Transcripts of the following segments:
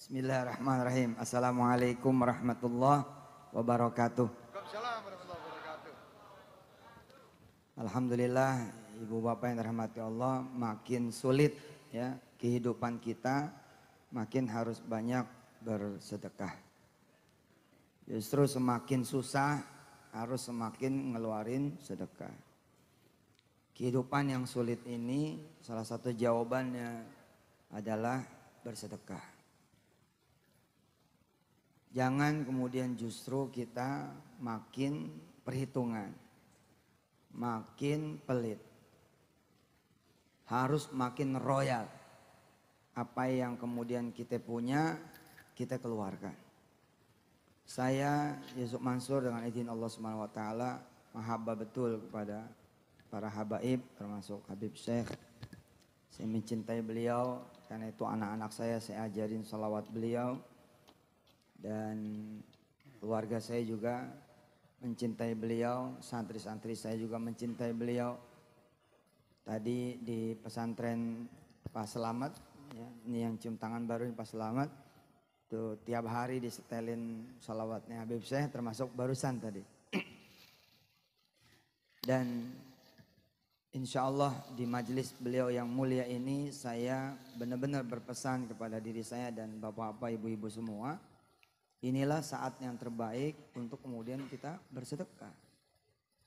Bismillahirrahmanirrahim. Assalamualaikum warahmatullahi wabarakatuh. Waalaikumsalam warahmatullahi wabarakatuh. Alhamdulillah, ibu bapak yang dirahmati Allah, makin sulit ya kehidupan kita, makin harus banyak bersedekah. Justru semakin susah harus semakin ngeluarin sedekah. Kehidupan yang sulit ini salah satu jawabannya adalah bersedekah. Jangan kemudian justru kita makin perhitungan, makin pelit. Harus makin royal. Apa yang kemudian kita punya, kita keluarkan. Saya Yusuf Mansur dengan izin Allah Subhanahu wa taala mahabbah betul kepada para habaib termasuk Habib Syekh. Saya mencintai beliau karena itu anak-anak saya ajarin salawat beliau. Dan keluarga saya juga mencintai beliau, santri-santri saya juga mencintai beliau. Tadi di pesantren Pak Selamat, ya, ini yang cium tangan baru Pak Selamat, tuh tiap hari disetelin salawatnya Habib Syekh termasuk barusan tadi. Dan insya Allah di majelis beliau yang mulia ini saya benar-benar berpesan kepada diri saya dan bapak-bapak, ibu-ibu semua. Inilah saat yang terbaik untuk kemudian kita bersedekah.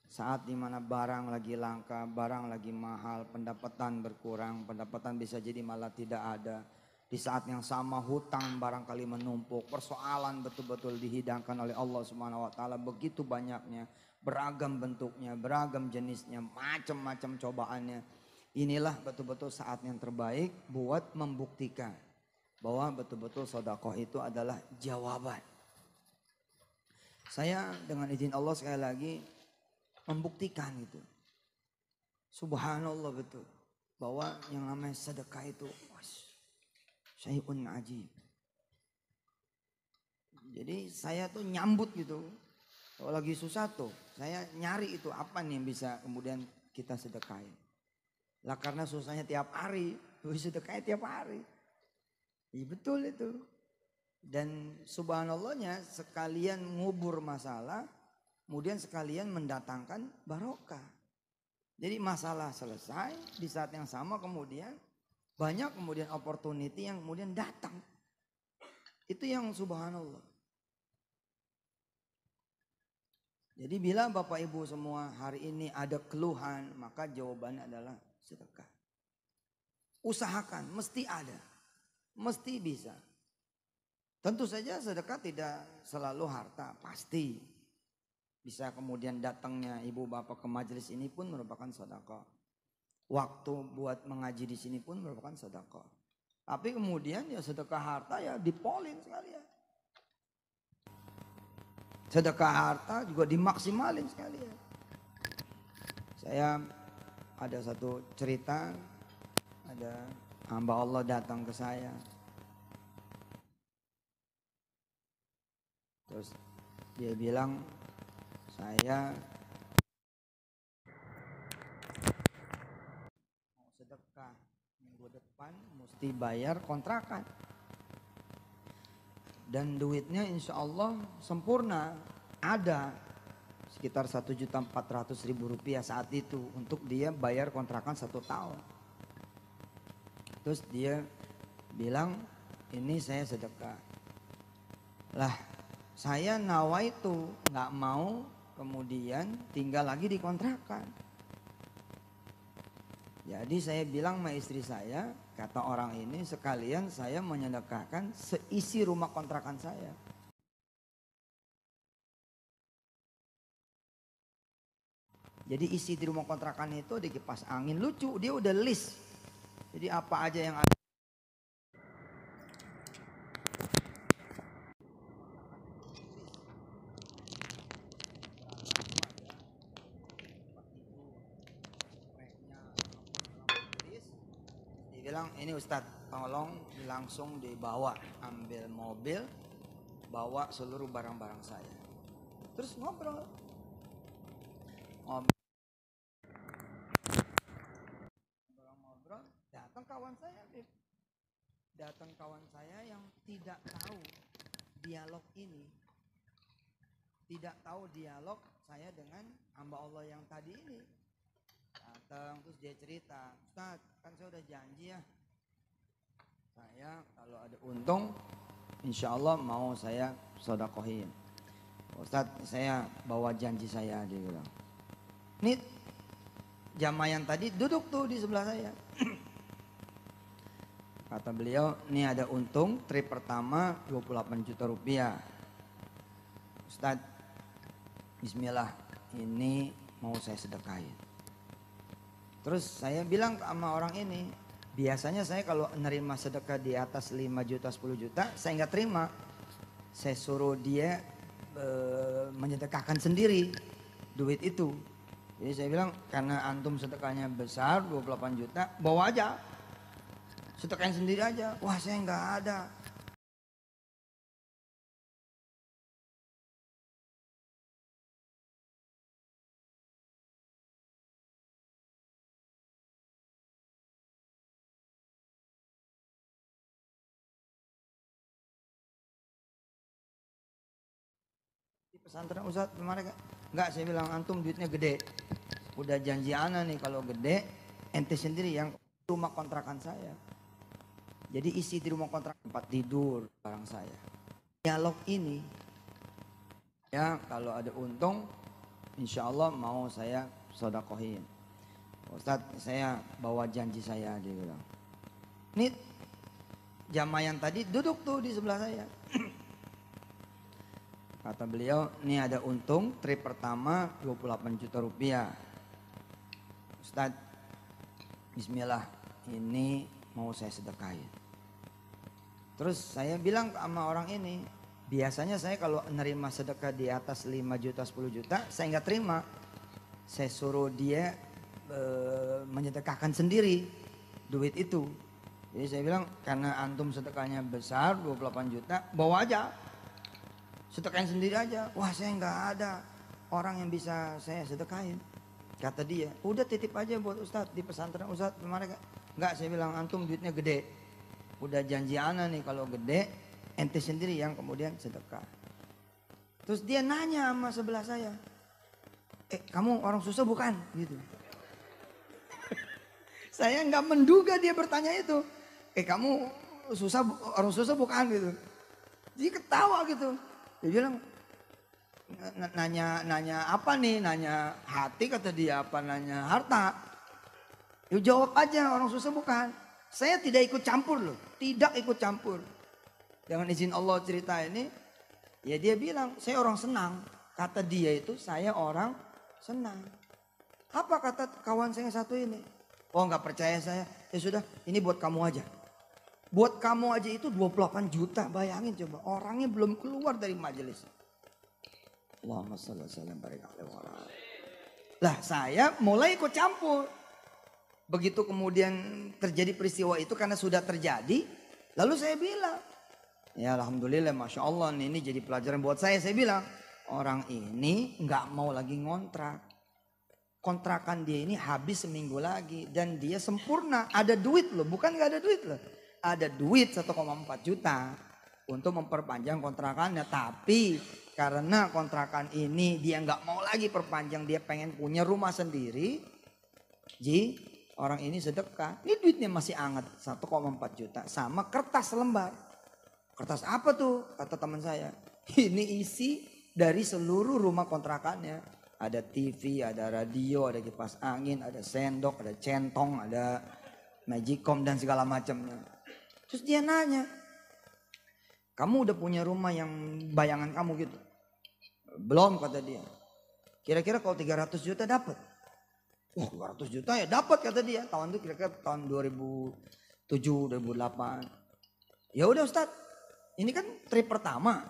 Saat dimana barang lagi langka, barang lagi mahal, pendapatan berkurang, pendapatan bisa jadi malah tidak ada. Di saat yang sama hutang barangkali menumpuk, persoalan betul-betul dihidangkan oleh Allah Subhanahu wa taala begitu banyaknya, beragam bentuknya, beragam jenisnya, macam-macam cobaannya. Inilah betul-betul saat yang terbaik buat membuktikan bahwa betul-betul sedekah itu adalah jawaban. Saya dengan izin Allah sekali lagi membuktikan itu. Subhanallah betul. Bahwa yang namanya sedekah itu syai'un ajib. Jadi saya tuh nyambut gitu. Kalau lagi susah tuh saya nyari itu apa nih yang bisa kemudian kita sedekahin. Lah karena susahnya tiap hari, sedekahnya tiap hari. Iya betul itu. Dan subhanallahnya sekalian ngubur masalah, kemudian sekalian mendatangkan barokah. Jadi masalah selesai, di saat yang sama kemudian banyak kemudian opportunity yang kemudian datang. Itu yang subhanallah. Jadi bila Bapak Ibu semua hari ini ada keluhan, maka jawabannya adalah sedekah. Usahakan, mesti ada. Mesti bisa. Tentu saja sedekah tidak selalu harta, pasti. Bisa kemudian datangnya ibu bapak ke majelis ini pun merupakan sedekah. Waktu buat mengaji di sini pun merupakan sedekah. Tapi kemudian ya sedekah harta ya dipolin sekalian. Sedekah harta juga dimaksimalin sekalian. Saya ada satu cerita, ada hamba Allah datang ke saya. Terus dia bilang, saya mau sedekah minggu depan mesti bayar kontrakan. Dan duitnya insya Allah sempurna, ada sekitar 1.400.000 rupiah saat itu untuk dia bayar kontrakan 1 tahun. Terus dia bilang, ini saya sedekah. Lah saya nawaitu nggak mau kemudian tinggal lagi di kontrakan. Jadi saya bilang sama istri saya, kata orang ini sekalian saya menyedekahkan seisi rumah kontrakan saya. Jadi isi di rumah kontrakan itu di kipas angin, lucu, dia udah list. Jadi apa aja yang ada. Dia bilang, ini Ustadz tolong langsung dibawa, ambil mobil, bawa seluruh barang-barang saya. Terus ngobrol. Ngobrol, datang kawan saya, datang kawan saya yang tidak tahu dialog ini. Tidak tahu dialog saya dengan hamba Allah yang tadi ini. Datang terus dia cerita, Ustaz kan saya udah janji ya. Saya kalau ada untung insya Allah mau saya sodakohin. Ustaz saya bawa janji saya, dia bilang. Ini jamaah yang tadi duduk tuh di sebelah saya. Kata beliau, ini ada untung trip pertama 28 juta rupiah. Ustaz, bismillah, ini mau saya sedekahin. Terus saya bilang sama orang ini, biasanya saya kalau nerima sedekah di atas 5 juta, 10 juta, saya nggak terima. Saya suruh dia menyedekahkan sendiri duit itu. Jadi saya bilang, karena antum sedekahnya besar, 28 juta, bawa aja. Sedekahin sendiri aja. Wah saya nggak ada. Di pesantren Ustaz kemarin nggak, saya bilang antum duitnya gede. Udah janji ana nih kalau gede, ente sendiri yang rumah kontrakan saya. Jadi isi di rumah kontrakan tempat tidur barang saya. Dialog ini ya kalau ada untung insya Allah mau saya sodakohin. Ustaz saya bawa janji saya, dia bilang. Ini jamaah yang tadi duduk tuh di sebelah saya. Kata beliau, ini ada untung trip pertama 28 juta rupiah. Ustaz, bismillah, ini mau saya sedekahin. Terus saya bilang sama orang ini, biasanya saya kalau nerima sedekah di atas 5 juta, 10 juta, saya nggak terima. Saya suruh dia menyedekahkan sendiri duit itu. Jadi saya bilang, karena antum sedekahnya besar, 28 juta, bawa aja. Sedekahin sendiri aja. Wah saya nggak ada orang yang bisa saya sedekahin. Kata dia, udah titip aja buat Ustadz di pesantren Ustadz kemarin. Nggak, saya bilang antum duitnya gede. Udah janji ana nih kalau gede, ente sendiri yang kemudian sedekah. Terus dia nanya sama sebelah saya, kamu orang susah bukan? Gitu. Saya nggak menduga dia bertanya itu. Kamu susah, orang susah bukan gitu. Jadi ketawa gitu. Dia bilang, nanya apa nih? Nanya hati kata dia, apa nanya harta? Ya jawab aja, orang susah bukan. Saya tidak ikut campur loh, tidak ikut campur. Dengan izin Allah cerita ini, ya dia bilang, saya orang senang. Kata dia itu, saya orang senang. Apa kata kawan saya satu ini? Oh nggak percaya saya, ya sudah ini buat kamu aja. Buat kamu aja itu 28 juta, bayangin coba. Orangnya belum keluar dari majelis. Allahumma shalli wa sallim barik alaihi wa ala. Lah saya mulai ikut campur. Begitu kemudian terjadi peristiwa itu karena sudah terjadi. Lalu saya bilang, ya alhamdulillah Masya Allah ini jadi pelajaran buat saya. Saya bilang, orang ini nggak mau lagi ngontrak. Kontrakan dia ini habis seminggu lagi. Dan dia sempurna, ada duit loh, bukan nggak ada duit loh. Ada duit 1,4 juta untuk memperpanjang kontrakannya. Tapi karena kontrakan ini dia nggak mau lagi perpanjang, dia pengen punya rumah sendiri. Ji, orang ini sedekah, ini duitnya masih hangat 1,4 juta sama kertas lembar. Kertas apa tuh? Kata teman saya. Ini isi dari seluruh rumah kontrakannya. Ada TV, ada radio, ada kipas angin, ada sendok, ada centong, ada magicom dan segala macamnya. Terus dia nanya, kamu udah punya rumah yang bayangan kamu gitu? Belum kata dia. Kira-kira kalau 300 juta dapat? Wah 200 juta ya dapat kata dia. Tahun itu kira-kira tahun 2007, 2008. Ya udah Ustadz, ini kan trip pertama.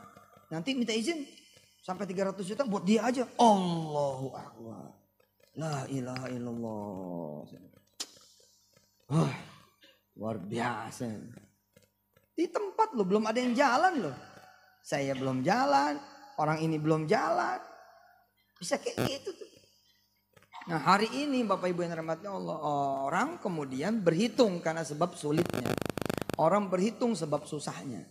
Nanti minta izin sampai 300 juta buat dia aja. Allahu Akbar. La ilaha illallah. Wah, luar biasa. Di tempat loh, belum ada yang jalan loh. Saya belum jalan, orang ini belum jalan. Bisa kayak gitu tuh. Nah hari ini Bapak Ibu yang dirahmati Allah, orang kemudian berhitung karena sebab sulitnya. Orang berhitung sebab susahnya.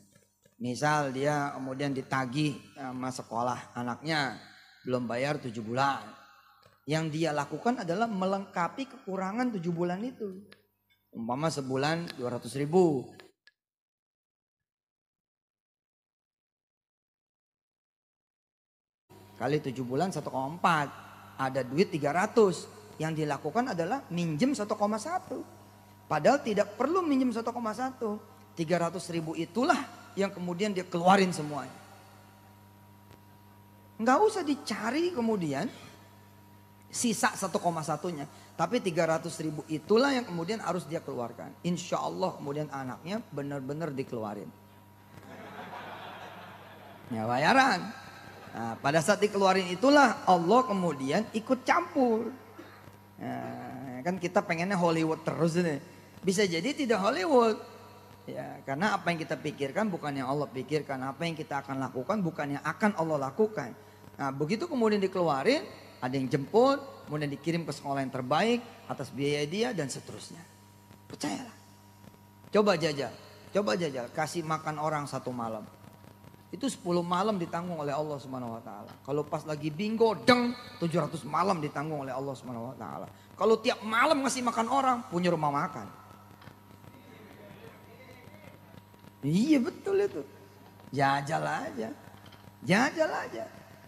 Misal dia kemudian ditagih sama sekolah anaknya, belum bayar 7 bulan. Yang dia lakukan adalah melengkapi kekurangan 7 bulan itu. Umpama sebulan 200.000. Kali 7 bulan 1,4. Ada duit 300. Yang dilakukan adalah minjem 1,1. Padahal tidak perlu minjem 1,1. 300.000 itulah yang kemudian dia keluarin semuanya. Nggak usah dicari kemudian sisa 1,1-nya. Tapi 300.000 itulah yang kemudian harus dia keluarkan. Insya Allah kemudian anaknya benar-benar dikeluarin. Ya bayaran. Nah, pada saat dikeluarin itulah Allah kemudian ikut campur. Nah, kan kita pengennya Hollywood terus ini. Bisa jadi tidak Hollywood. Ya, karena apa yang kita pikirkan bukan yang Allah pikirkan. Apa yang kita akan lakukan bukan yang akan Allah lakukan. Nah, begitu kemudian dikeluarin, ada yang jemput, kemudian dikirim ke sekolah yang terbaik atas biaya dia dan seterusnya. Percayalah. Coba jajal, kasih makan orang 1 malam. Itu 10 malam ditanggung oleh Allah Subhanahu wa taala. Kalau pas lagi bingo, 700 malam ditanggung oleh Allah Subhanahu wa taala. Kalau tiap malam ngasih makan orang, punya rumah makan. Iya betul itu. Jajal aja.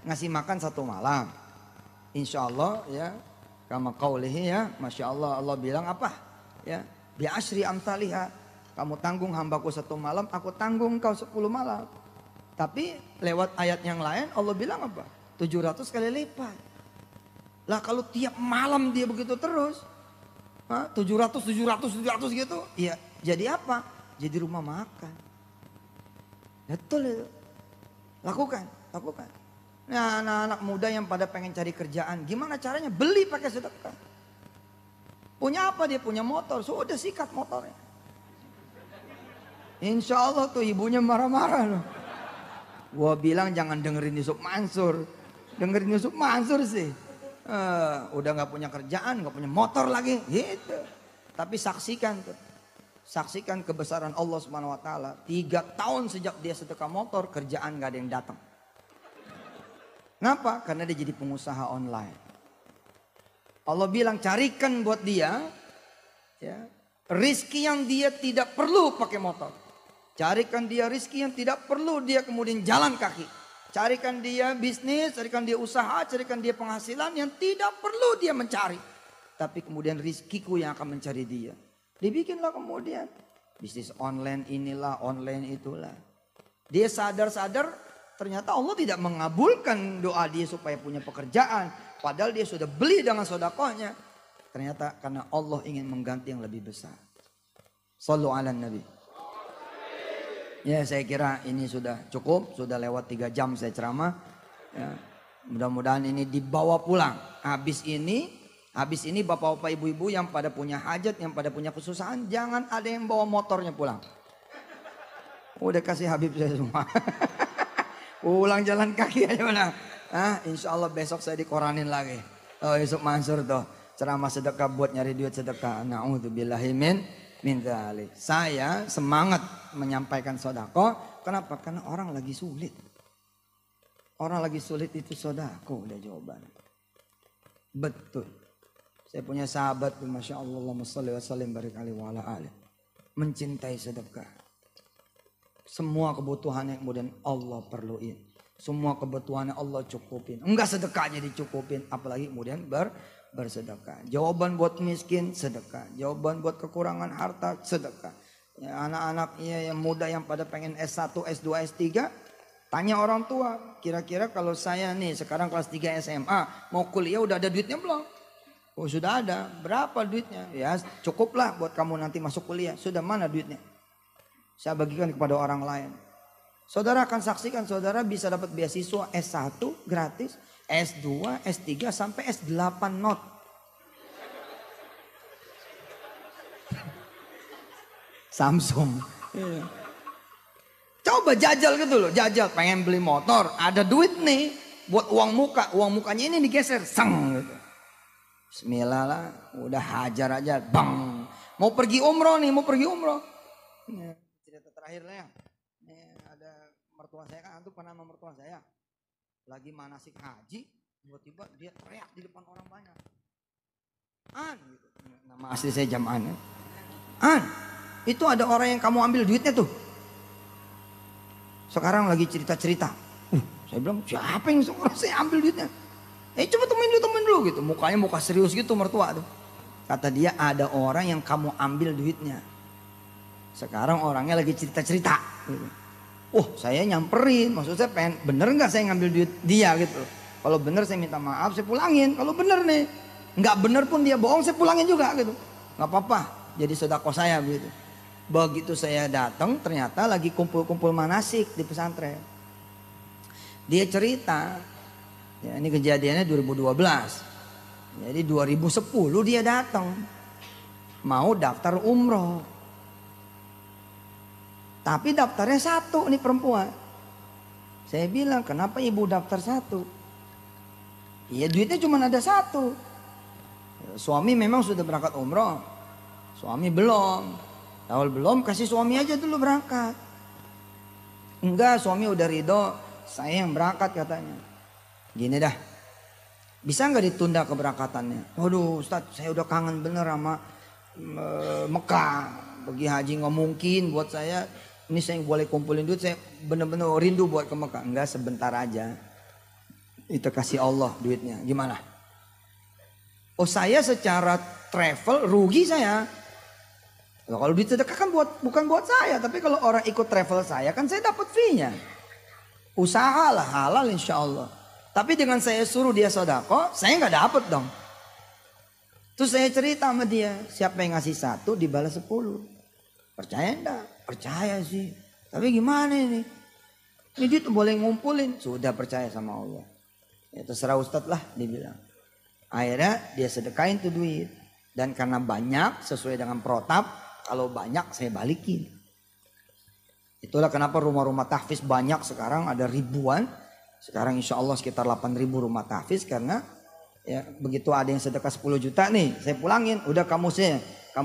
Ngasih makan 1 malam. Insya Allah ya. Kama qaulihi ya. Masya Allah Allah bilang apa? Ya. Bi asyri amsalihha. Kamu tanggung hambaku 1 malam. Aku tanggung kau 10 malam. Tapi lewat ayat yang lain Allah bilang apa? 700 kali lipat. Lah kalau tiap malam dia begitu terus. 700 gitu. Ya jadi apa? Jadi rumah makan. Betul itu. Lakukan. Nah anak-anak muda yang pada pengen cari kerjaan. Gimana caranya? Beli pakai sedekah. Punya apa dia? Punya motor. Sudah sikat motornya. Insya Allah tuh ibunya marah-marah loh. Gua bilang jangan dengerin Yusuf Mansur. Dengerin Yusuf Mansur sih. Udah gak punya kerjaan, gak punya motor lagi. Gitu. Tapi saksikan tuh. Saksikan kebesaran Allah Subhanahu wa taala. 3 tahun sejak dia sedekah motor, kerjaan gak ada yang datang. Kenapa? Karena dia jadi pengusaha online. Allah bilang carikan buat dia ya, rizki yang dia tidak perlu pakai motor. Carikan dia rizki yang tidak perlu dia kemudian jalan kaki. Carikan dia bisnis, carikan dia usaha, carikan dia penghasilan yang tidak perlu dia mencari. Tapi kemudian rizkiku yang akan mencari dia. Dibikinlah kemudian. Bisnis online inilah, online itulah. Dia sadar-sadar ternyata Allah tidak mengabulkan doa dia supaya punya pekerjaan. Padahal dia sudah beli dengan sodakohnya. Ternyata karena Allah ingin mengganti yang lebih besar. Sallu ala Nabi. Ya saya kira ini sudah cukup, sudah lewat 3 jam saya ceramah. Ya, mudah-mudahan ini dibawa pulang. Habis ini bapak-bapak ibu-ibu yang pada punya hajat, yang pada punya kesusahan, jangan ada yang bawa motornya pulang. Udah kasih Habib saya semua. Pulang jalan kaki aja mana. Insya Allah besok saya dikoranin lagi. Oh Yusuf Mansur tuh ceramah sedekah buat nyari duit sedekah. Na'udzubillahi min dzalik. Saya semangat menyampaikan sodako. Kenapa? Karena orang lagi sulit. Orang lagi sulit itu sodako. Udah jawaban. Betul. Saya punya sahabat. Masya Allah. Allahumma salli wa sallim barikali wa ala alih. Mencintai sedekah. Semua kebutuhannya kemudian Allah perluin. Semua kebutuhannya Allah cukupin. Enggak sedekahnya dicukupin. Apalagi kemudian bersedekah. Jawaban buat miskin, sedekah. Jawaban buat kekurangan harta, sedekah. Ya, anak-anaknya yang muda yang pada pengen S1, S2, S3. Tanya orang tua. Kira-kira kalau saya nih sekarang kelas 3 SMA. Mau kuliah udah ada duitnya belum? Oh sudah ada. Berapa duitnya? Ya cukuplah buat kamu nanti masuk kuliah. Sudah mana duitnya? Saya bagikan kepada orang lain. Saudara akan saksikan saudara bisa dapat beasiswa S1 gratis. S2, S3 sampai S8 not. Samsung. Coba jajal gitu loh. Jajal pengen beli motor. Ada duit nih. Buat uang muka. Uang mukanya ini digeser. Sang gitu. Bismillah lah. Udah hajar aja. Bang. Mau pergi umroh nih. Mau pergi umroh. akhirnya ini ada mertua saya kan, antum pernah sama mertua saya lagi manasik haji, tiba-tiba dia teriak di depan orang banyak. Gitu. Nama asli saya Jam'an ya. Itu ada orang yang kamu ambil duitnya tuh. Sekarang lagi cerita-cerita. Saya bilang siapa yang seorang saya ambil duitnya? Coba temuin dulu gitu. Mukanya muka serius gitu mertua tuh. Kata dia ada orang yang kamu ambil duitnya. Sekarang orangnya lagi cerita-cerita. Gitu. Saya nyamperin. Maksud saya pengen bener nggak saya ngambil duit dia gitu. Kalau bener saya minta maaf, saya pulangin. Kalau bener nih, nggak bener pun dia bohong, saya pulangin juga gitu. Nggak apa-apa. Jadi sedekah saya begitu. Begitu saya datang, ternyata lagi kumpul-kumpul manasik di pesantren. Dia cerita, ya ini kejadiannya 2012. Jadi 2010 dia datang, mau daftar umroh. Tapi daftarnya satu nih perempuan. Saya bilang, kenapa ibu daftar satu? Iya duitnya cuma ada satu. Suami memang sudah berangkat umroh, suami belum. Kalau belum kasih suami aja dulu berangkat. Enggak, suami udah ridho, saya yang berangkat katanya. Gini dah, bisa nggak ditunda keberangkatannya? Waduh Ustaz, saya udah kangen bener sama Mekah. Pergi haji nggak mungkin buat saya. Ini saya boleh kumpulin duit, saya bener-bener rindu buat ke Mekah. Enggak, sebentar aja. Itu kasih Allah duitnya. Gimana? Saya secara travel rugi saya. Kalau duit sedekah kan bukan buat saya, tapi kalau orang ikut travel saya kan saya dapat fee-nya. Usahalah halal insya Allah. Tapi dengan saya suruh dia sedekah, saya nggak dapat dong. Terus saya cerita sama dia, siapa yang ngasih 1 dibalas 10. Percaya enggak? Percaya sih. Tapi gimana ini? Ini duit boleh ngumpulin. Sudah percaya sama Allah. Ya terserah Ustadz lah dia bilang. Akhirnya dia sedekahin tuh duit. Dan karena banyak sesuai dengan protap, kalau banyak saya balikin. Itulah kenapa rumah-rumah tahfiz banyak sekarang, ada ribuan. Sekarang insya Allah sekitar 8.000 rumah tahfiz. Karena ya begitu ada yang sedekah 10 juta nih, saya pulangin. Udah kamu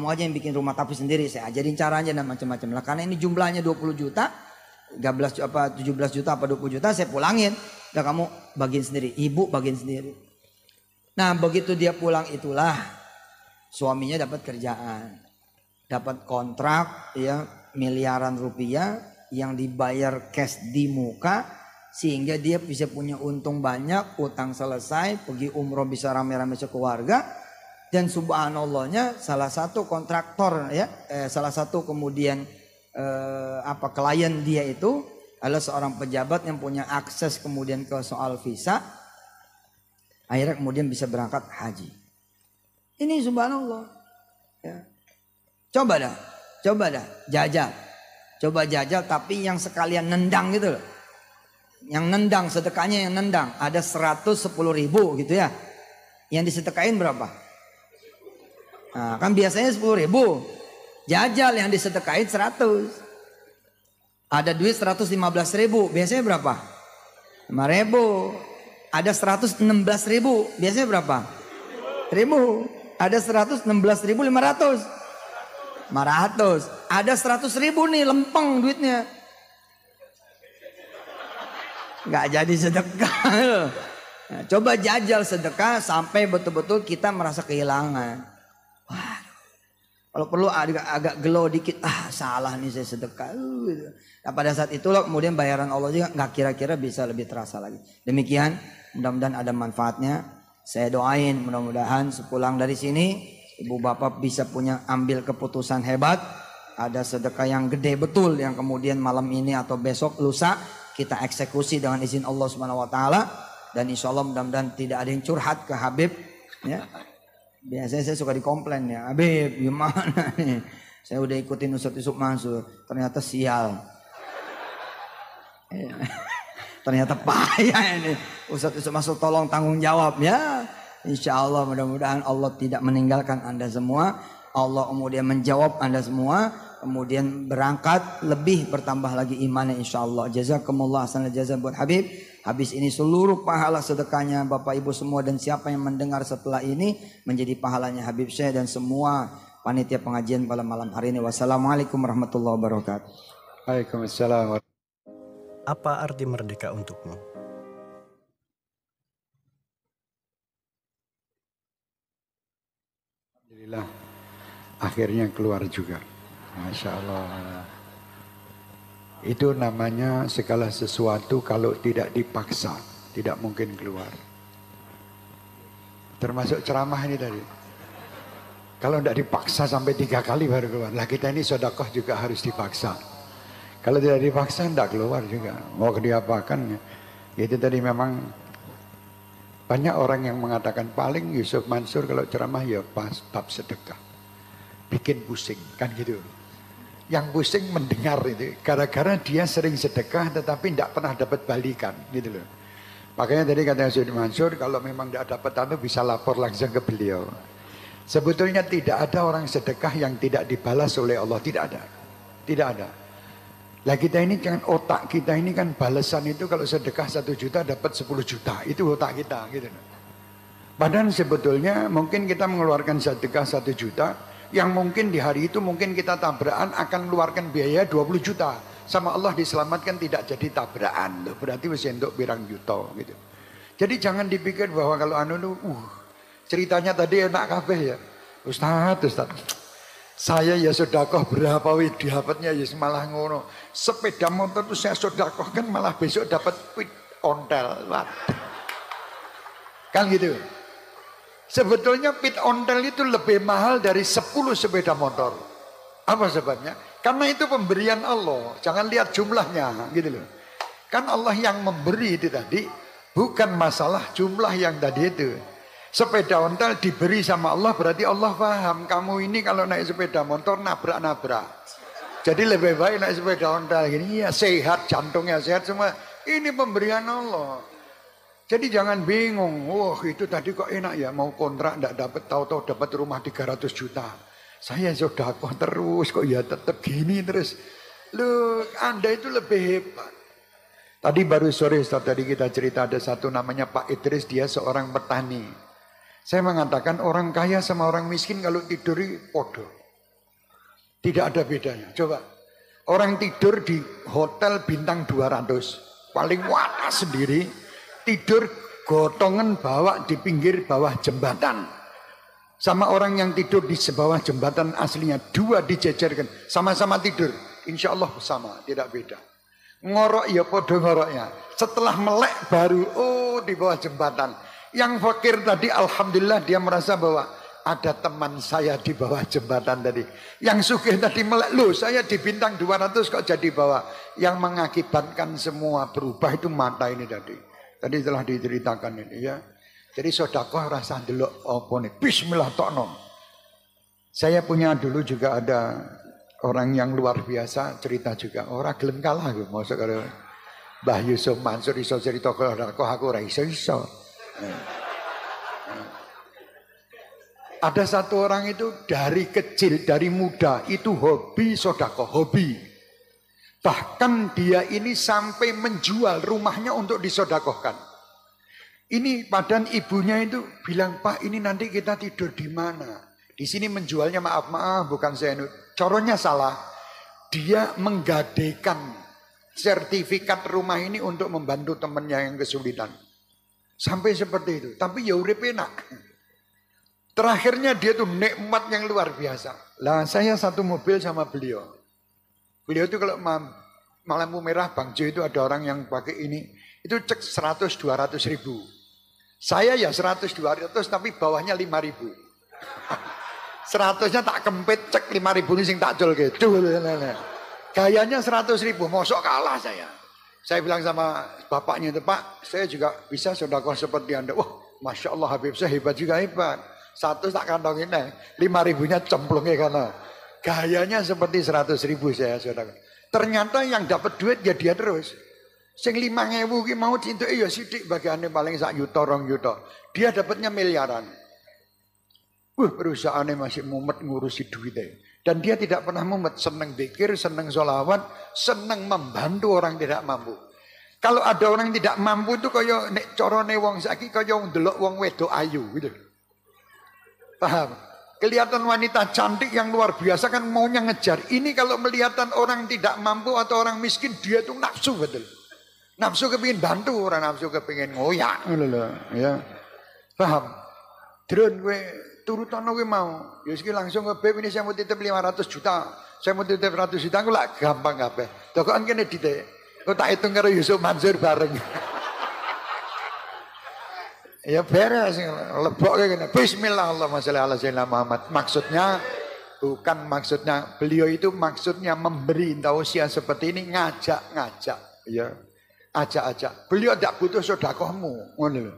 aja yang bikin rumah tahfiz sendiri. Saya ajarin caranya dan macam-macam lah. Karena ini jumlahnya 20 juta, 17 juta apa 20 juta saya pulangin. Udah kamu bagiin sendiri, ibu bagiin sendiri. Nah begitu dia pulang itulah suaminya dapat kerjaan. Dapat kontrak ya miliaran rupiah yang dibayar cash di muka. Sehingga dia bisa punya untung banyak, utang selesai, pergi umroh bisa rame-rame sekeluarga. Dan subhanallahnya salah satu kontraktor ya, salah satu kemudian klien dia itu adalah seorang pejabat yang punya akses kemudian ke soal visa. Akhirnya kemudian bisa berangkat haji. Ini subhanallah. Ya. Coba dah, jajal. Coba jajal tapi yang sekalian nendang gitu loh. Yang nendang, sedekahnya yang nendang. Ada 110.000 gitu ya. Yang disedekahin berapa? Nah, kan biasanya 10.000. Jajal yang disedekahin 100. Ada duit 115.000. Biasanya berapa? 5.000. Ada 116.000. Biasanya berapa? 1.000. Ada 116.500. 500. Ada 100.000 nih lempeng duitnya. Nggak jadi sedekah. Nah, coba jajal sedekah sampai betul-betul kita merasa kehilangan. Wah, kalau perlu agak gelo dikit. Salah nih saya sedekah. Nah, pada saat itulah kemudian bayaran Allah juga nggak kira-kira bisa lebih terasa lagi. Demikian, mudah-mudahan ada manfaatnya. Saya doain mudah-mudahan sepulang dari sini ibu bapak bisa punya ambil keputusan hebat. Ada sedekah yang gede betul yang kemudian malam ini atau besok lusa kita eksekusi dengan izin Allah Subhanahu wa taala dan insyaallah mudah-mudahan tidak ada yang curhat ke Habib ya. Biasanya saya suka dikomplain ya, Habib gimana nih? Saya udah ikutin Ustaz Yusuf Mansur, ternyata sial. Ya. Ternyata payah ini. Ustaz Yusuf Mansur tolong tanggung jawab ya. Insyaallah mudah-mudahan Allah tidak meninggalkan Anda semua. Allah kemudian menjawab Anda semua. Kemudian berangkat lebih bertambah lagi imannya insyaallah. Jazakumullah hasanal jazaa buat Habib. Habis ini seluruh pahala sedekahnya Bapak Ibu semua dan siapa yang mendengar setelah ini menjadi pahalanya Habib Syekh dan semua panitia pengajian pada malam hari ini. Wassalamualaikum warahmatullahi wabarakatuh. Waalaikumsalam. Apa arti merdeka untukmu? Alhamdulillah, akhirnya keluar juga. Masya Allah. Itu namanya segala sesuatu kalau tidak dipaksa, tidak mungkin keluar. Termasuk ceramah ini tadi. Kalau tidak dipaksa sampai 3 kali baru keluar. Lah kita ini sedekah juga harus dipaksa. Kalau tidak dipaksa tidak keluar juga. Mau diapakan? Itu tadi memang banyak orang yang mengatakan paling Yusuf Mansur kalau ceramah ya pas bab sedekah. Bikin pusing kan gitu. Yang pusing mendengar itu. Gara-gara dia sering sedekah tetapi tidak pernah dapat balikan gitu loh. Makanya tadi kata Yusuf Mansur kalau memang tidak dapat apa bisa lapor langsung ke beliau. Sebetulnya tidak ada orang sedekah yang tidak dibalas oleh Allah. Tidak ada. Tidak ada. Lah kita ini kan otak kita ini kan balasan itu kalau sedekah 1 juta dapat 10 juta. Itu otak kita gitu. Padahal sebetulnya mungkin kita mengeluarkan sedekah 1 juta. Yang mungkin di hari itu mungkin kita tabrakan akan mengeluarkan biaya 20 juta. Sama Allah diselamatkan tidak jadi tabrakan. Berarti masih untuk pirang juta gitu. Jadi jangan dipikir bahwa kalau ceritanya tadi enak kabeh ya. Ustaz. Saya ya sedekah berapa wih dapatnya ya malah ngono. Sepeda motor itu saya sedekah kan malah besok dapat pit ontel. Kan gitu. Sebetulnya pit ontel itu lebih mahal dari 10 sepeda motor. Apa sebabnya? Karena itu pemberian Allah. Jangan lihat jumlahnya gitu loh. Kan Allah yang memberi itu tadi. Bukan masalah jumlah yang tadi itu. Sepeda ontel diberi sama Allah berarti Allah paham. Kamu ini kalau naik sepeda motor nabrak-nabrak. Jadi lebih baik naik sepeda ontel gini. Ya sehat, jantungnya sehat semua. Ini pemberian Allah. Jadi jangan bingung. Wah itu tadi kok enak ya. Mau kontrak tidak dapat. Tahu-tahu dapat rumah 300 juta. Saya sedekah terus kok ya tetap gini terus. Loh Anda itu lebih hebat. Tadi baru sore tadi kita cerita ada satu namanya Pak Idris. Dia seorang petani. Saya mengatakan orang kaya sama orang miskin kalau tidur podo. Tidak ada bedanya. Coba. Orang tidur di hotel bintang 200. Paling waras sendiri. Tidur gotongan bawa di pinggir bawah jembatan. Sama orang yang tidur di bawah jembatan aslinya. 2 dijejerkan. Sama-sama tidur. Insya Allah sama. Tidak beda. Ngorok ya podo ngoroknya. Setelah melek baru di bawah jembatan. Yang fakir tadi alhamdulillah dia merasa bahwa ada teman saya di bawah jembatan tadi. Yang sugih tadi melek, loh saya di bintang 200 kok jadi bawah. Yang mengakibatkan semua berubah itu mata ini tadi. Tadi telah diceritakan ini ya. Jadi sedekah rasa delok apa nih. Bismillah tokno. Saya punya dulu juga ada orang yang luar biasa cerita juga. Orang gelem kalah gue. Masuk kalau Mbah Yusuf Mansur iso cerita kalau aku ora iso. Ada satu orang itu dari kecil, dari muda itu hobi sedekah, hobi. Bahkan dia ini sampai menjual rumahnya untuk disedekahkan. Ini padan ibunya itu bilang, "Pak, ini nanti kita tidur di mana?" Di sini menjualnya maaf bukan saya. Coronya salah. Dia menggadaikan sertifikat rumah ini untuk membantu temannya yang kesulitan. Sampai seperti itu. Tapi ya urip enak. Terakhirnya dia tuh nikmat yang luar biasa. Lah saya satu mobil sama beliau. Beliau itu kalau lampu merah Bang Jo itu ada orang yang pakai ini. Itu cek 100-200 ribu. Saya ya 100-200 tapi bawahnya 5 ribu. 100-nya tak kempit cek 5 ribu ini sing tak jol gitu. Gayanya 100 ribu. Mosok kalah saya. Saya bilang sama bapaknya itu, "Pak, saya juga bisa sedekah seperti Anda." Wah, Masya Allah Habib saya hebat juga hebat. 100 tak kantongin 5 ribunya cemplungnya karena gayanya seperti 100 ribu saya sedekah. Ternyata yang dapat duit ya dia terus. Sing 5.000 ki mau cintu ya sidik bagiannya paling 1 juta 2 juta. Dia dapatnya miliaran. Perusahaannya masih mumet ngurusi duitnya. Dan dia tidak pernah mumet, senang zikir, senang sholawat, senang membantu orang tidak mampu. Kalau ada orang yang tidak mampu itu kaya nek corone wong saiki kaya ndelok wong wedok ayu gitu. Paham? Kelihatan wanita cantik yang luar biasa kan maunya ngejar. Ini kalau melihatkan orang tidak mampu atau orang miskin, dia tuh nafsu betul. Nafsu kepingin bantu, orang nafsu kepingin ngoyak. Ya. Paham? Drone gue turutan gue mau. Ya langsung ke Beb, ini saya mau titip 500 juta. Saya mau titip 100 juta, gue lah gampang kabeh. Tokoan kene dite. Gue tak hitung karo Yusuf Mansur bareng. Ya beres, lebok kayak gini. Bismillah Allahumma sholli ala sayyidina Muhammad. Maksudnya beliau itu maksudnya memberi tausiah seperti ini, ngajak, ya. Ajak. Beliau tidak butuh sedekahmu, ngono lho.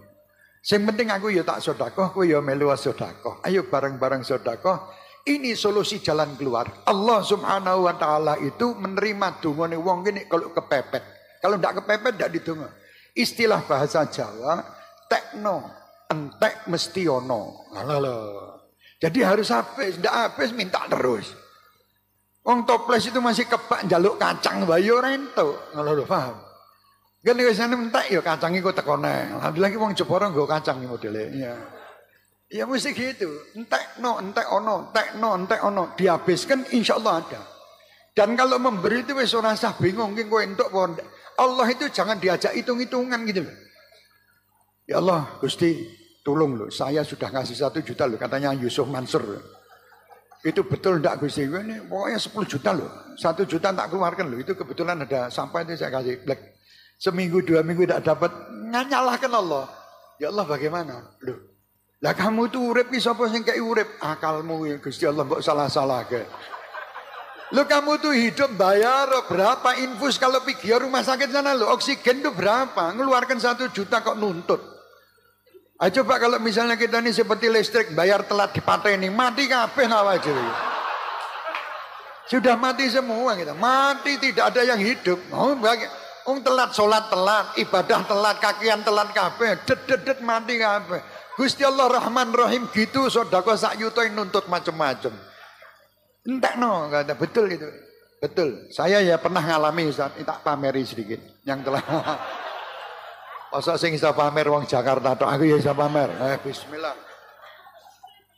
Sing penting aku ya tak sedekah, kowe ya melu sedekah. Ayo bareng-bareng sedekah. Ini solusi jalan keluar. Allah Subhanahu wa taala itu menerima dungane wong gini kalau kepepet. Kalau tidak kepepet tidak didonga. Istilah bahasa Jawa tekno, entek mesti ono. Jadi harus habis, tidak habis minta terus. Wong toples itu masih kebak njaluk kacang bayo rento. Ngono paham. Kan wis entek ya kacang iku tekone. Alhamdulillah ki wong Jepara nggo kacang modele. Ya. Ya mesti gitu. Entek ono. Dihabiskan insyaallah ada. Dan kalau memberi itu wis ora usah bingung ki kowe entuk apa. Allah itu jangan diajak hitung-hitungan gitu loh. Ya Allah, Gusti, tolong loh, saya sudah ngasih 1 juta loh, katanya Yusuf Mansur. Itu betul enggak Gusti? Ini pokoknya 10 juta loh, 1 juta tak keluarkan loh. Itu kebetulan ada sampah itu saya kasih black. Seminggu 2 minggu tidak dapat, nyalahkan Allah. Ya Allah bagaimana? Loh, lah kamu itu urip sapa sing kei urip? Akalmu ya Gusti Allah mbok salah-salah ke. Lo kamu tuh hidup bayar berapa infus kalau pergi rumah sakit sana lo oksigen tuh berapa? Ngeluarkan 1 juta kok nuntut? Coba kalau misalnya kita ini seperti listrik bayar telat dipateni mati kabeh awake dhewe. Sudah mati semua kita. Mati tidak ada yang hidup. Telat salat telat, ibadah telat, kakian telat kabeh, dedet mati kabeh. Gusti Allah Rahman Rahim gitu sedekah sak yuta nuntut macam-macam. Entekno kata betul itu. Betul. Saya ya pernah ngalami Ustaz, tak pameri sedikit yang telah masa sing iso pamer wong Jakarta tok aku ya iso pamer. Bismillah.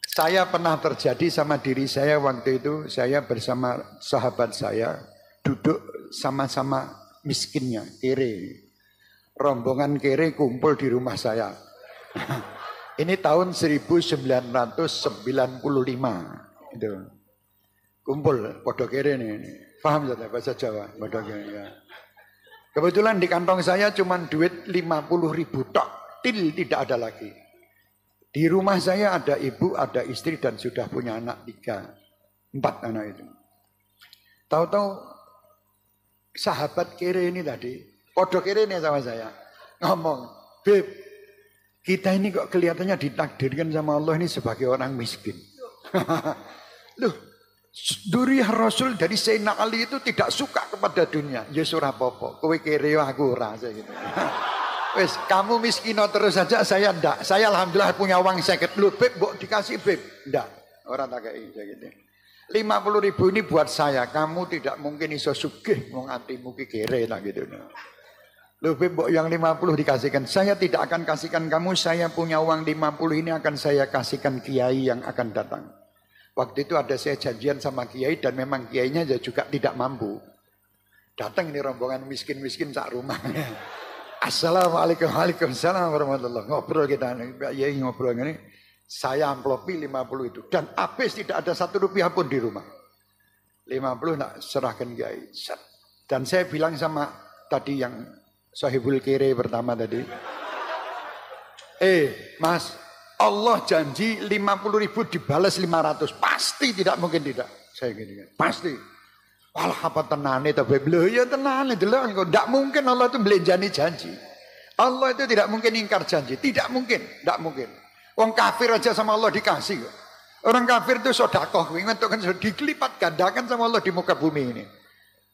Saya pernah terjadi sama diri saya waktu itu, saya bersama sahabat saya duduk sama-sama miskinnya, kere. Rombongan kere kumpul di rumah saya. Ini tahun 1995 itu. Kumpul podo kere ini. Paham ya bahasa Jawa, podo kere ya. Kebetulan di kantong saya cuma duit 50.000 tok, til tidak ada lagi. Di rumah saya ada ibu, ada istri dan sudah punya anak 3, 4 anak itu. Tahu-tahu sahabat kere ini tadi, podo kere ini sama saya, ngomong, Beb, kita ini kok kelihatannya ditakdirkan sama Allah ini sebagai orang miskin. Loh, Duriyah Rasul dari Sayyidina Ali itu tidak suka kepada dunia. Ya surah popo, kowe kere aku rasa gitu. Wes, kamu miskino terus saja, saya ndak. Saya alhamdulillah punya uang 50. Lu Beb, mbok dikasih Beb. Ndak. Orang tak kayak gitu. 50.000 ini buat saya. Kamu tidak mungkin iso sugih wong atimu ki kere lah gitu. Lu Beb, mbok yang 50 dikasihkan. Saya tidak akan kasihkan kamu. Saya punya uang 50 ini akan saya kasihkan kiai yang akan datang. Waktu itu ada saya janjian sama kiai dan memang kiainya juga tidak mampu. Datang ini rombongan miskin-miskin sak rumahnya. Assalamualaikum, waalaikumsalam warahmatullahi. Ngobrol kita, kiai ngobrol ini. Saya amplopi 50 itu dan habis tidak ada 1 rupiah pun di rumah. 50 nak serahkan kiai. Dan saya bilang sama tadi yang sahibul kere pertama tadi. Mas, Allah janji 50.000 dibalas 500. Pasti tidak mungkin tidak. Saya gini kan. Pasti. Walah apa tenane ta Beb? Lho ya tenane delok kok ndak mungkin Allah itu belenjani janji. Allah itu tidak mungkin ingkar janji. Tidak mungkin, ndak mungkin. Wong kafir aja sama Allah dikasih kok. Orang kafir itu sedekah kuwi kan dikelipat gandakan sama Allah di muka bumi ini.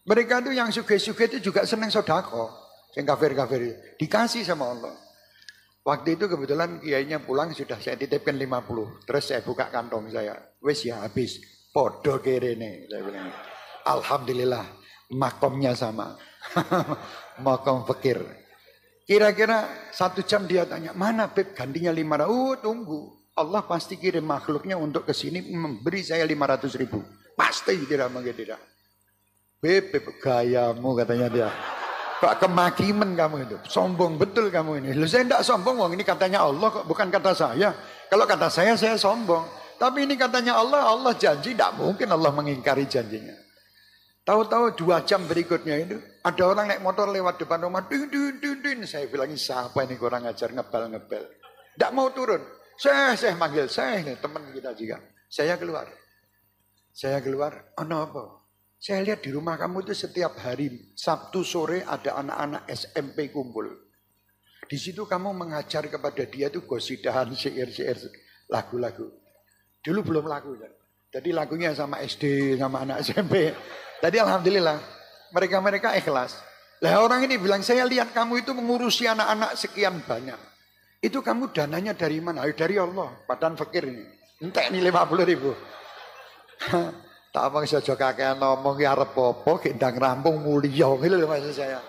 Mereka itu yang sugih-sugih itu juga senang sedekah. Yang kafir-kafir itu dikasih sama Allah. Waktu itu kebetulan kiainya pulang sudah saya titipkan 50. Terus saya buka kantong saya. Wes ya habis. Podo kerene. Saya bilang. Alhamdulillah. Makomnya sama. Makom fakir. Kira-kira 1 jam dia tanya. Mana Beb gantinya 500? Tunggu. Allah pasti kirim makhluknya untuk ke sini memberi saya 500.000. Pasti tidak mungkin tidak. Beb, gayamu katanya dia. Kok kemakiman kamu itu? Sombong betul kamu ini. Loh, saya tidak sombong, wong ini katanya Allah kok, bukan kata saya. Kalau kata saya sombong. Tapi ini katanya Allah, Allah janji, tidak mungkin Allah mengingkari janjinya. Tahu-tahu 2 jam berikutnya itu, ada orang naik motor lewat depan rumah, din. Saya bilangin, siapa ini kurang ajar, ngebel. Tidak mau turun. Saya manggil, saya ini teman kita juga. Saya keluar, apa? Saya lihat di rumah kamu itu setiap hari Sabtu sore ada anak-anak SMP kumpul. Di situ kamu mengajar kepada dia itu gosidahan, syair-syair, lagu-lagu. Dulu belum lagu kan. Jadi lagunya sama SD, sama anak SMP. Tadi alhamdulillah mereka ikhlas. Lah orang ini bilang, saya lihat kamu itu mengurusi anak-anak sekian banyak. Itu kamu dananya dari mana? Dari Allah. Badan fakir ini. Entek nih 50.000. Tak apa saja kakek ngomong ya arep apa gendang rampung mulia gitu loh maksud saya.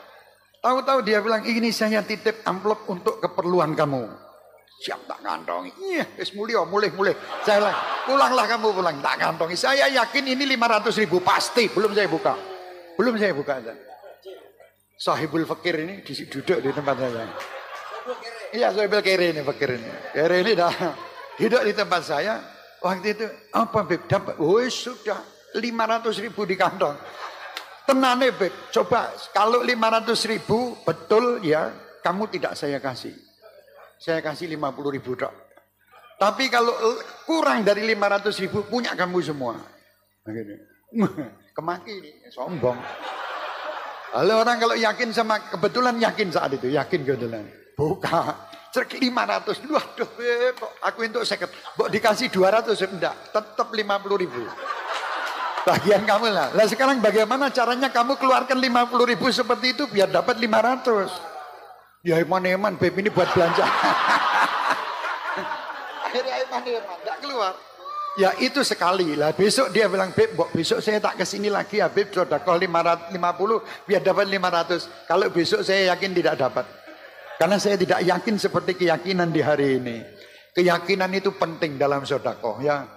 Tahu-tahu dia bilang ini saya titip amplop untuk keperluan kamu. Siap tak kantongi. Iya, wis mulia mulih. Saya bilang, pulanglah kamu pulang tak kantongi. Saya yakin ini 500.000 pasti. Belum saya buka. Sahibul fakir ini duduk di tempat saya. Iya, sahibul kere ini fakir ini. Kere ini dah duduk di tempat saya. Waktu itu apa Beb dapat? Woi sudah 500.000 di kantong. Tenane Beb, coba kalau 500.000 betul ya kamu tidak saya kasih. Saya kasih 50.000 dok. Tapi kalau kurang dari 500.000 punya kamu semua. Begini. Kemaki ini sombong. Kalau orang kalau yakin sama kebetulan yakin saat itu yakin kebetulan. Buka. Cek 500, waduh Beb, aku untuk 50, mbok dikasih 200 enggak, tetap 50.000. Bagian kamu lah. Lah sekarang bagaimana caranya kamu keluarkan 50.000 seperti itu biar dapat 500? Ya eman-eman Beb ini buat belanja. Akhirnya eman-eman, enggak keluar. Ya itu sekali lah. Besok dia bilang Beb, besok saya tak kesini lagi ya Beb, sedekah 550 biar dapat 500. Kalau besok saya yakin tidak dapat. Karena saya tidak yakin seperti keyakinan di hari ini. Keyakinan itu penting dalam sedekah ya.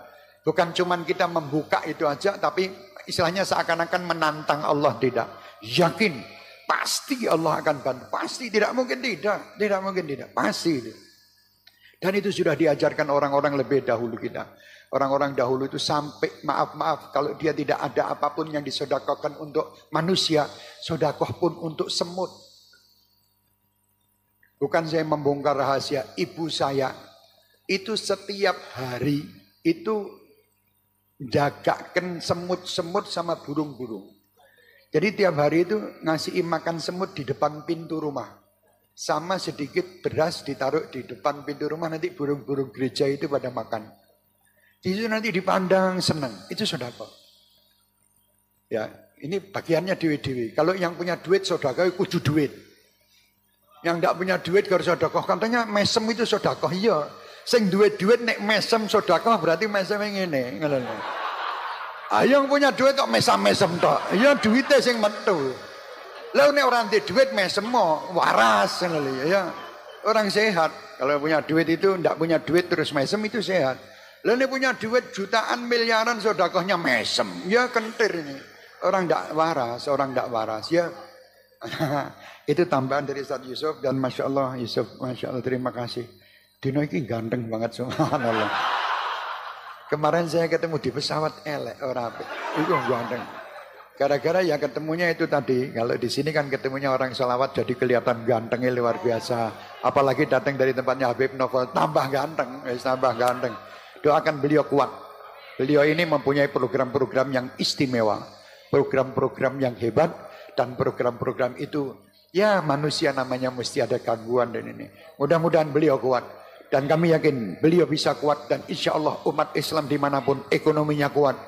Bukan cuma kita membuka itu aja, tapi istilahnya seakan-akan menantang Allah, tidak. Yakin, pasti Allah akan bantu. Pasti, tidak mungkin tidak. Tidak mungkin tidak, pasti. Dan itu sudah diajarkan orang-orang lebih dahulu kita. Orang-orang dahulu itu sampai maaf kalau dia tidak ada apapun yang disedekahkan untuk manusia, sedekah pun untuk semut. Bukan saya membongkar rahasia, ibu saya itu setiap hari itu jagakan semut-semut sama burung-burung. Jadi tiap hari itu ngasih makan semut di depan pintu rumah. Sama sedikit beras ditaruh di depan pintu rumah, nanti burung-burung gereja itu pada makan. Itu nanti dipandang senang, itu sedekah. Ya, ini bagiannya dewi-dewi. Kalau yang punya duit sedekah kudu duit. Yang tidak punya duit harus sedekah. Katanya mesem itu sedekah. Iya. Sing duit nek mesem sedekah berarti mesem yang ini. Yang punya duit kok mesem-mesem tok. Iya duitnya sing metu. Lah nek orang di duit mesem mau waras ya. Orang sehat. Kalau punya duit itu tidak punya duit terus mesem itu sehat. Lah nek punya duit jutaan miliaran sedekahnya mesem. Ya kentir ini. Orang tidak waras, ya. Itu tambahan dari Ustaz Yusuf dan Masya Allah Yusuf, Masya Allah terima kasih. Dino ini ganteng banget subhanallah. Kemarin saya ketemu di pesawat elek orang itu ganteng. Gara-gara ya ketemunya itu tadi. Kalau di sini kan ketemunya orang salawat jadi kelihatan gantengnya luar biasa. Apalagi datang dari tempatnya Habib Novel tambah ganteng, Doakan beliau kuat. Beliau ini mempunyai program-program yang istimewa, program-program yang hebat dan program-program itu. Ya manusia namanya mesti ada gangguan dan ini. Mudah-mudahan beliau kuat. Dan kami yakin beliau bisa kuat. Dan insya Allah umat Islam dimanapun ekonominya kuat.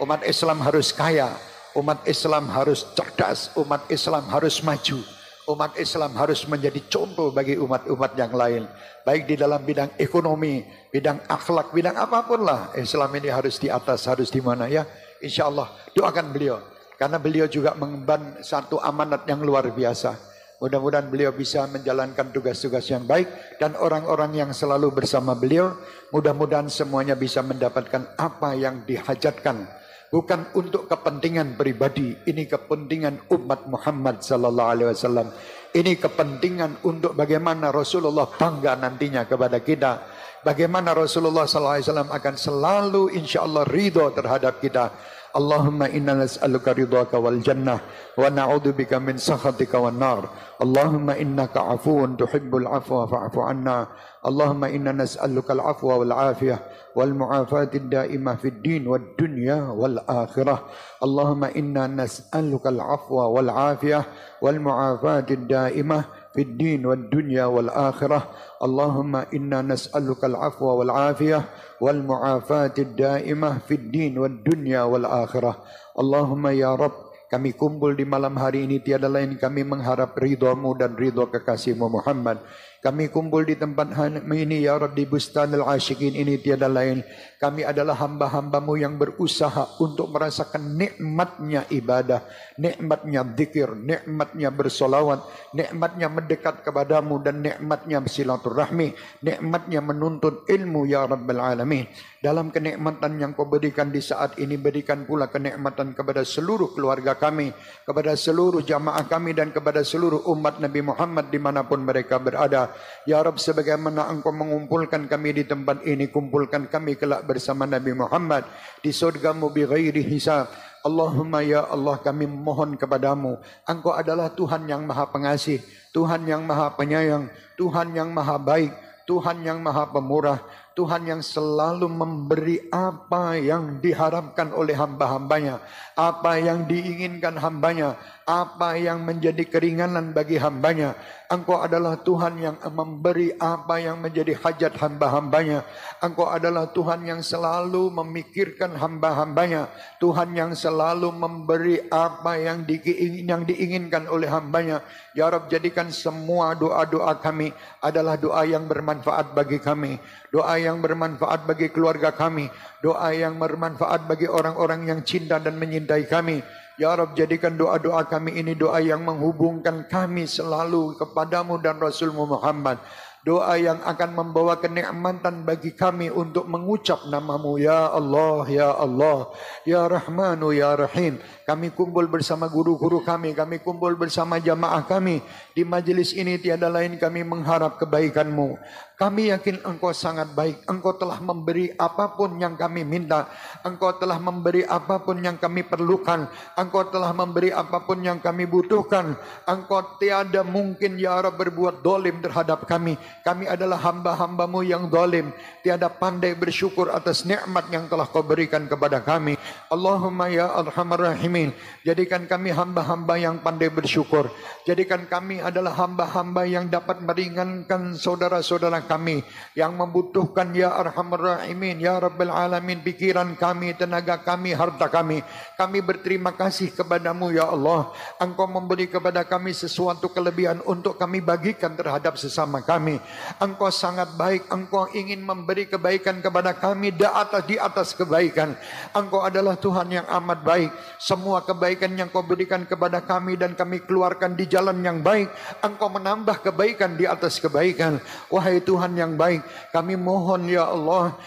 Umat Islam harus kaya. Umat Islam harus cerdas. Umat Islam harus maju. Umat Islam harus menjadi contoh bagi umat-umat yang lain. Baik di dalam bidang ekonomi, bidang akhlak, bidang apapun lah. Islam ini harus di atas, harus di mana ya. Insya Allah doakan beliau. Karena beliau juga mengemban satu amanat yang luar biasa. Mudah-mudahan beliau bisa menjalankan tugas-tugas yang baik dan orang-orang yang selalu bersama beliau mudah-mudahan semuanya bisa mendapatkan apa yang dihajatkan. Bukan untuk kepentingan pribadi, ini kepentingan umat Muhammad sallallahu alaihi wasallam. Ini kepentingan untuk bagaimana Rasulullah bangga nantinya kepada kita. Bagaimana Rasulullah sallallahu alaihi wasallam akan selalu insyaallah ridha terhadap kita. Allahumma inna nas'aluka ridhaka wal jannah wa na'udzubika min sakhatika wan nar. Allahumma innaka 'afuwun tuhibbul 'afwa fa'fu 'anna. Allahumma inna nas'aluka al-'afwa wal 'afiyah wal mu'afati ad-da'imah fid din wad dunya wal akhirah. Allahumma inna nas'aluka al-'afwa wal 'afiyah wal mu'afati ad-da'imah fid din wad dunya wal akhirah. Allahumma inna nas'aluka al-'afwa wal 'afiyah wal mu'afati ad-da'imah fid din wad dunya wal akhirah. Allahumma ya Rabb, kami kumpul di malam hari ini tiada lain kami mengharap ridhamu dan ridha kekasihmu Muhammad. Kami kumpul di tempat ini ya Rabb, di Bustanul Asyikin ini tiada lain kami adalah hamba-hambamu yang berusaha untuk merasakan nikmatnya ibadah, nikmatnya zikir, nikmatnya bersolawat, nikmatnya mendekat kepadamu dan nikmatnya silaturahmi, nikmatnya menuntut ilmu ya Rabbal Alamin. Dalam kenikmatan yang kau berikan di saat ini, berikan pula kenikmatan kepada seluruh keluarga kami, kepada seluruh jamaah kami dan kepada seluruh umat Nabi Muhammad dimanapun mereka berada. Ya Rabb, sebagaimana engkau mengumpulkan kami di tempat ini, kumpulkan kami kelak bersama Nabi Muhammad di surgamu bi ghairi hisab. Allahumma ya Allah, kami mohon kepadamu, engkau adalah Tuhan yang maha pengasih, Tuhan yang maha penyayang, Tuhan yang maha baik, Tuhan yang maha pemurah, Tuhan yang selalu memberi apa yang diharapkan oleh hamba-hambanya, apa yang diinginkan hambanya, apa yang menjadi keringanan bagi hambanya. Engkau adalah Tuhan yang memberi apa yang menjadi hajat hamba-hambanya. Engkau adalah Tuhan yang selalu memikirkan hamba-hambanya, Tuhan yang selalu memberi apa yang diinginkan oleh hambanya. Ya Rabb, jadikan semua doa-doa kami adalah doa yang bermanfaat bagi kami, doa yang bermanfaat bagi keluarga kami, doa yang bermanfaat bagi orang-orang yang cinta dan menyintai kami. Ya Rabb, jadikan doa-doa kami ini doa yang menghubungkan kami selalu kepadamu dan Rasulmu Muhammad. Doa yang akan membawa kenikmatan bagi kami untuk mengucap namamu ya Allah, ya Allah, ya Rahmanu, ya Rahim. Kami kumpul bersama guru-guru kami kumpul bersama jamaah kami. Di majelis ini tiada lain kami mengharap kebaikanmu. Kami yakin engkau sangat baik. Engkau telah memberi apapun yang kami minta. Engkau telah memberi apapun yang kami perlukan. Engkau telah memberi apapun yang kami butuhkan. Engkau tiada mungkin ya Rabb berbuat dolim terhadap kami. Kami adalah hamba-hambamu yang dolim. Tiada pandai bersyukur atas nikmat yang telah kau berikan kepada kami. Allahumma ya Arhamar Rahimin, jadikan kami hamba-hamba yang pandai bersyukur. Jadikan kami adalah hamba-hamba yang dapat meringankan saudara-saudara kami yang membutuhkan ya Arhamar Rahimin, ya Rabbal Alamin, pikiran kami, tenaga kami, harta kami. Kami berterima kasih kepadamu ya Allah. Engkau memberi kepada kami sesuatu kelebihan untuk kami bagikan terhadap sesama kami. Engkau sangat baik. Engkau ingin memberi kebaikan kepada kami di atas kebaikan. Engkau adalah Tuhan yang amat baik. Semua kebaikan yang kau berikan kepada kami dan kami keluarkan di jalan yang baik, engkau menambah kebaikan di atas kebaikan. Wahai Tuhan yang baik, kami mohon ya Allah,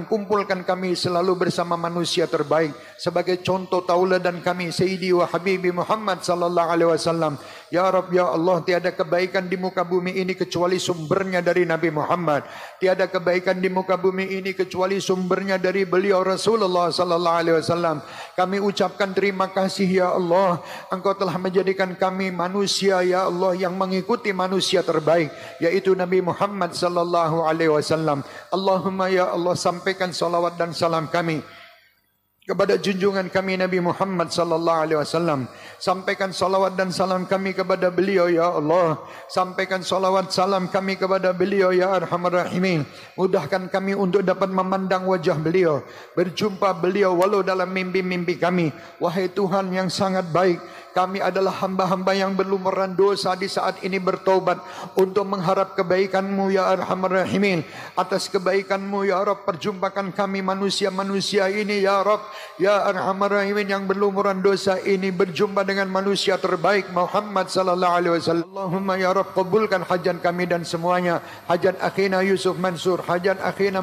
kumpulkan kami selalu bersama manusia terbaik sebagai contoh tauladan kami Sayyidi wa Habibi Muhammad sallallahu alaihi wasallam. Ya Rabb ya Allah, tiada kebaikan di muka bumi ini kecuali sumbernya dari Nabi Muhammad. Tiada kebaikan di muka bumi ini kecuali sumbernya dari beliau Rasulullah sallallahu alaihi wasallam. Kami ucapkan terima kasih ya Allah, engkau telah menjadikan kami manusia ya Allah yang mengikuti manusia terbaik, yaitu Nabi Muhammad sallallahu alaihi wasallam. Allahumma ya Allah, sampaikan salawat dan salam kami kepada junjungan kami Nabi Muhammad sallallahu alaihi wasallam. Sampaikan salawat dan salam kami kepada beliau ya Allah. Sampaikan salawat salam kami kepada beliau ya Arhamar Rahimin. Mudahkan kami untuk dapat memandang wajah beliau, berjumpa beliau walau dalam mimpi-mimpi kami. Wahai Tuhan yang sangat baik, Kami adalah hamba-hamba yang berlumuran dosa di saat ini bertaubat untuk mengharap kebaikan-Mu ya Arhamar Rahimin. Atas kebaikan-Mu ya Rabb, perjumpakan kami manusia-manusia ini ya Rabb, ya Arhamar Rahimin, yang berlumuran dosa ini berjumpa dengan manusia terbaik Muhammad sallallahu alaihi wasallam. Allahumma ya Rabb, kabulkan hajat kami dan semuanya. Hajat akhina Yusuf Mansur, hajat akhina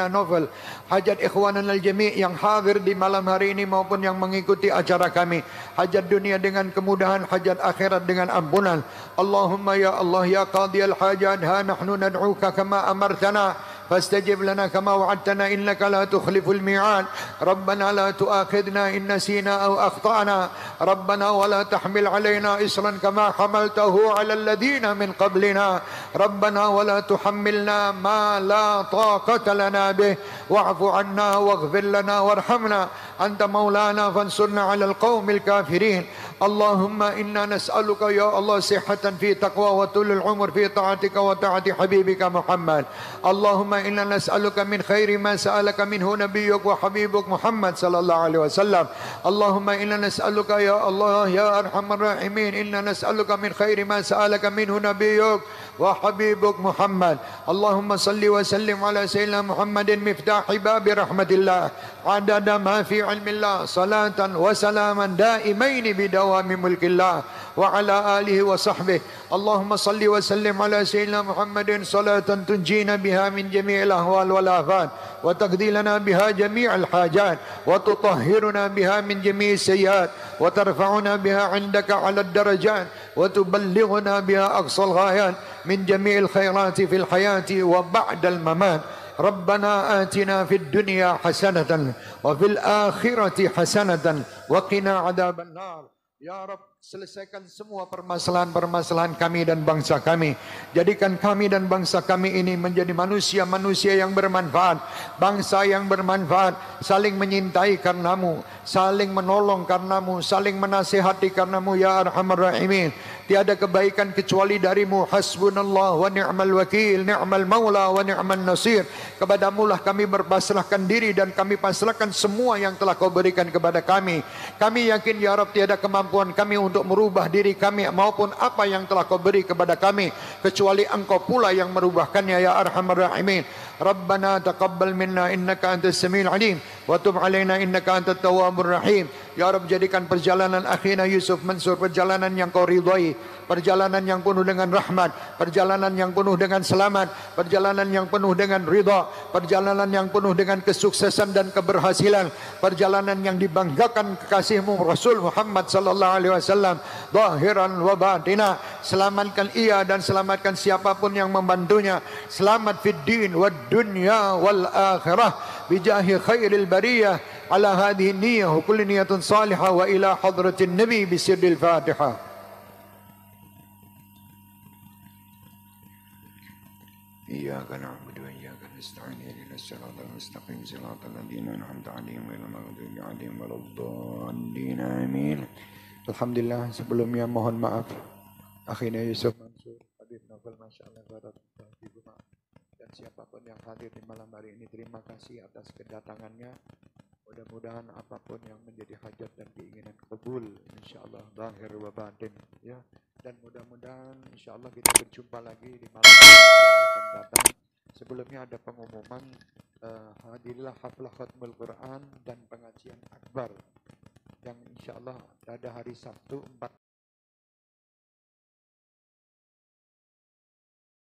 Novel, hajat ikhwanan al-jami' yang hadir di malam hari ini maupun yang mengikuti acara kami. Hajat dunia dengan kemudahan, hajat akhirat dengan ampunan. Allahumma ya Allah ya qadiyal hajat, ha nahnu nad'uka kama amartana فاستجب لنا كما وعدتنا إنك لا تخلف الميعاد. ربنا لا تؤاخذنا إن نسينا أو أخطأنا. ربنا ولا تحمل علينا إصرا كما حملته على الذين من قبلنا. ربنا ولا تحملنا ما لا طاقة لنا به واعف عنا واغفر لنا وارحمنا أنت مولانا فانصرنا على القوم الكافرين. اللهم إنا نسألك يا الله صحة في تقوى وطول العمر في طاعتك وطاعة حبيبك محمد. اللهم إنا نسألك من خير ما سألك منه نبيك وحبيبك محمد صلى الله عليه وسلم. اللهم إنا نسألك يا الله يا أرحم الراحمين إنا نسألك من خير ما سألك منه نبيك وحبيبك محمد. اللهم صل وسلم على سيدنا محمد مفتاح باب رحمة الله عدد ما في علم الله صلاة وسلاما دائمين بدوام ملك الله وعلى آله وصحبه. اللهم صل وسلم على سيدنا محمد صلاة تنجينا بها من جميع الأهوال والآفات وتقضي لنا بها جميع الحاجات وتطهرنا بها من جميع السيئات وترفعنا بها عندك على الدرجات وتبلغنا بها أقصى الغايات من جميع الخيرات في الحياة وبعد الممات. ربنا آتنا في الدنيا حسنة وفي الآخرة حسنة وقنا عذاب النار. Ya Rabb, selesaikan semua permasalahan-permasalahan kami dan bangsa kami. Jadikan kami dan bangsa kami ini menjadi manusia-manusia yang bermanfaat. Bangsa yang bermanfaat, saling menyintai karenamu, saling menolong karenamu, saling menasihati karenamu ya Arhamar Rahimin. Tiada kebaikan kecuali darimu. Hasbunallah wa ni'mal wakil, ni'mal maula wa ni'mal nasir. Kepadamu lah kami berpasrahkan diri dan kami pasrahkan semua yang telah kau berikan kepada kami. Kami yakin ya Rabb tiada kemampuan kami untuk merubah diri kami maupun apa yang telah kau beri kepada kami kecuali engkau pula yang merubahkannya ya Arhamar Rahimin. Rabbana taqabbal minna innaka antas samiul alim wa tub alaina innaka antat tawwabur rahim. Ya Rabb, jadikan perjalanan akhina Yusuf Mansur perjalanan yang kau ridhai, perjalanan yang penuh dengan rahmat, perjalanan yang penuh dengan selamat, perjalanan yang penuh dengan ridha, perjalanan yang penuh dengan kesuksesan dan keberhasilan, perjalanan yang dibanggakan kekasihmu Rasul Muhammad sallallahu alaihi wasallam zahiran wa batina. Selamatkan ia dan selamatkan siapapun yang membantunya. Selamat fid din wad dunya wal akhirah bijahi khairil bariyah ala hadhihi niyyah wa kulli niyyatin salihah wa ila hadratin nabi bisirril fatihah. Iyyaka na'budu wa iyyaka nasta'in ihdinas siratal mustaqim siratal ladzina an'amta 'alaihim ghairil maghdubi 'alaihim waladdallin amin. Alhamdulillah, sebelumnya mohon maaf akhirnya Yusuf Mansur, Habib Novel, masyaallah dan siapapun yang hadir di malam hari ini, terima kasih atas kedatangannya. Mudah-mudahan apapun yang menjadi hajat dan keinginan kabul insyaallah zahir wa batin ya. Dan mudah-mudahan insyaallah kita berjumpa lagi di malam yang akan datang. Sebelumnya ada pengumuman, hadirilah haflah khatmul Quran dan pengajian akbar yang insyaallah pada hari Sabtu 4